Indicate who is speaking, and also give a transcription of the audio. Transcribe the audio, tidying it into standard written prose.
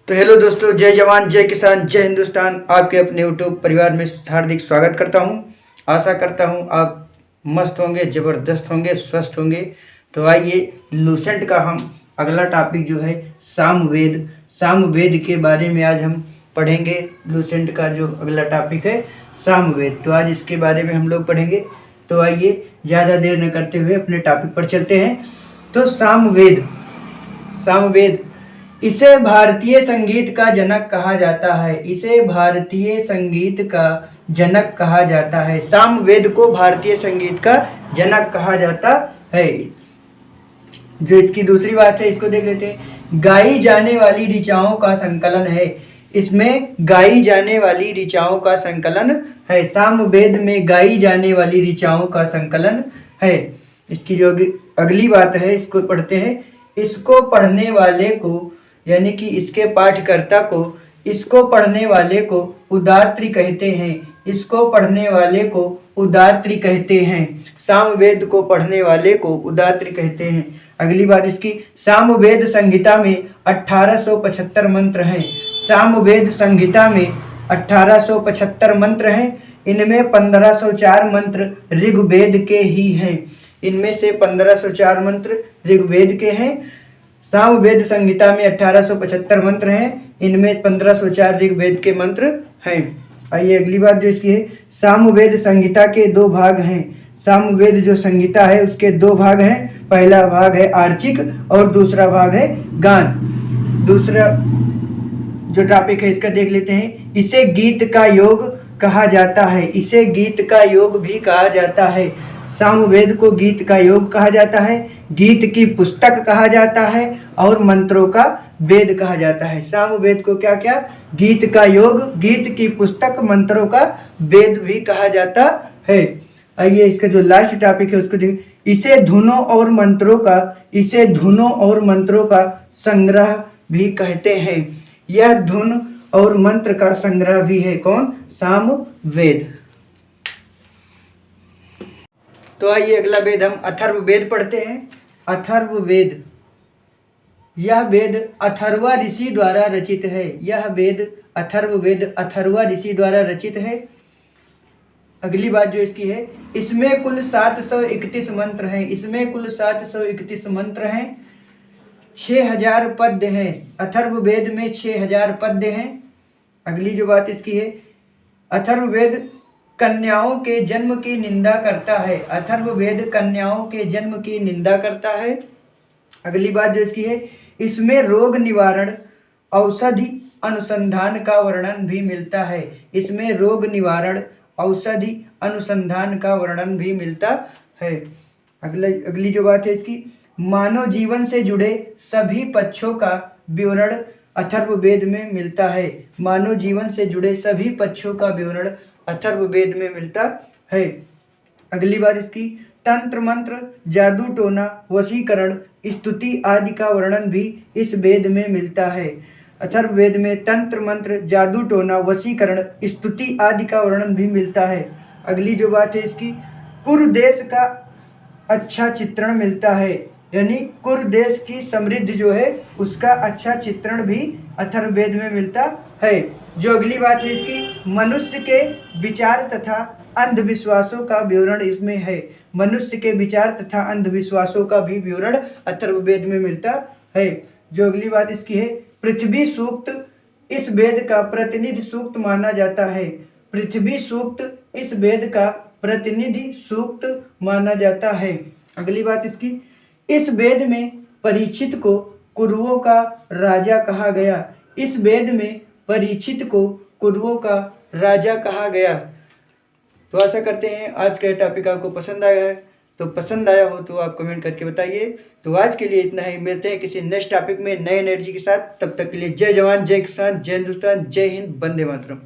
Speaker 1: तो हेलो दोस्तों, जय जवान जय किसान जय हिंदुस्तान। आपके अपने यूट्यूब परिवार में हार्दिक स्वागत करता हूं। आशा करता हूं आप मस्त होंगे, ज़बरदस्त होंगे, स्वस्थ होंगे। तो आइए लूसेंट का हम अगला टॉपिक जो है सामवेद के बारे में आज हम पढ़ेंगे। लूसेंट का जो अगला टॉपिक है सामवेद, तो आज इसके बारे में हम लोग पढ़ेंगे। तो आइए ज़्यादा देर न करते हुए अपने टॉपिक पर चलते हैं। तो सामवेद इसे भारतीय संगीत का जनक कहा जाता है। इसे भारतीय संगीत का जनक कहा जाता है। सामवेद को भारतीय संगीत का जनक कहा जाता है। जो इसकी दूसरी बात है, इसको देख लेते हैं। गाई जाने वाली ऋचाओं का संकलन है। इसमें गाई जाने वाली ऋचाओं का संकलन है। सामवेद में गाई जाने वाली ऋचाओं का संकलन है। इसकी जो अगली बात है, इसको पढ़ते हैं। इसको पढ़ने वाले को, यानी कि इसके पाठकर्ता को, इसको पढ़ने वाले को उदात्री कहते हैं। इसको पढ़ने वाले को उदात्री कहते हैं। सामवेद को पढ़ने वाले को उदात्री कहते हैं। अगली बात इसकी, सामवेद संहिता में 1875 मंत्र हैं। सामवेद संहिता में 1875 मंत्र हैं। इनमें 1504 मंत्र ऋग्वेद के ही हैं। इनमें से 1504 मंत्र ऋग्वेद के हैं। सामवेद संहिता में 1875 मंत्र हैं। इनमें 1504 ऋग्वेद के मंत्र हैं। आइए अगली बात जो इसकी है, सामवेद संहिता के दो भाग हैं। सामवेद जो संहिता है उसके दो भाग हैं। पहला भाग है आर्चिक और दूसरा भाग है गान। दूसरा जो टॉपिक है इसका देख लेते हैं। इसे गीत का योग कहा जाता है। इसे गीत का योग भी कहा जाता है। सामवेद को गीत का योग कहा जाता है, गीत की पुस्तक कहा जाता है और मंत्रों का वेद कहा जाता है। सामवेद को क्या क्या, गीत का योग, गीत की पुस्तक, मंत्रों का वेद भी कहा जाता है। आइए इसका जो लास्ट टॉपिक है उसको देखिए। इसे धुनों और मंत्रों का संग्रह भी कहते हैं। यह धुन और मंत्र का संग्रह भी है। कौन? सामवेद। तो आइए अगला वेद हम अथर्ववेद पढ़ते हैं। अथर्ववेद, यह वेद अथर्वा ऋषि द्वारा रचित है। यह वेद अथर्ववेद अथर्वा ऋषि द्वारा रचित है। अगली बात जो इसकी है, इसमें कुल 731 मंत्र हैं। इसमें कुल 731 मंत्र हैं। 6000 पद्य हैं। अथर्ववेद में 6000 पद्य हैं। अगली जो बात इसकी है, अथर्ववेद कन्याओं के जन्म की निंदा करता है। अथर्ववेद कन्याओं के जन्म की निंदा करता है। अगली बात जो इसकी है, इसमें रोग निवारण औषधि अनुसंधान का वर्णन भी मिलता है। इसमें रोग निवारण औषधि अनुसंधान का वर्णन भी मिलता है। अगली जो बात है इसकी, मानव जीवन से जुड़े सभी पक्षों का विवरण अथर्ववेद में मिलता है। मानव जीवन से जुड़े सभी पक्षों का विवरण अथर्ववेद में मिलता है। अगली बात इसकी, तंत्र मंत्र, जादू टोना, वशीकरण, स्तुति आदि का वर्णन भी इस वेद में मिलता है। अथर्ववेद में तंत्र मंत्र, जादू टोना, वशीकरण, स्तुति आदि का वर्णन भी मिलता है। अगली जो बात है इसकी, कुरु देश का अच्छा चित्रण मिलता है। यानी कुरु देश की समृद्धि जो है उसका अच्छा चित्रण भी अथर्ववेद में मिलता है। जो अगली बात है इसकी, मनुष्य के विचार तथा अंधविश्वासों का विवरण इसमें है। मनुष्य के विचार तथा अंधविश्वासों का भी विवरण अथर्ववेद में मिलता है। जो अगली बात इसकी है, पृथ्वी सूक्त इस वेद का प्रतिनिधि सूक्त माना जाता है। पृथ्वी सूक्त इस वेद का प्रतिनिधि सूक्त माना जाता है। अगली बात इसकी, इस वेद में परीक्षित को कुरुओं का राजा कहा गया। इस वेद में परीक्षित को कुरुओं का राजा कहा गया। तो आशा करते हैं आज का टॉपिक आपको पसंद आया है। तो पसंद आया हो तो आप कमेंट करके बताइए। तो आज के लिए इतना ही। मिलते हैं किसी नेक्स्ट टॉपिक में नए एनर्जी के साथ। तब तक के लिए जय जवान जय किसान जय हिंदुस्तान जय हिंद, वंदे मातरम।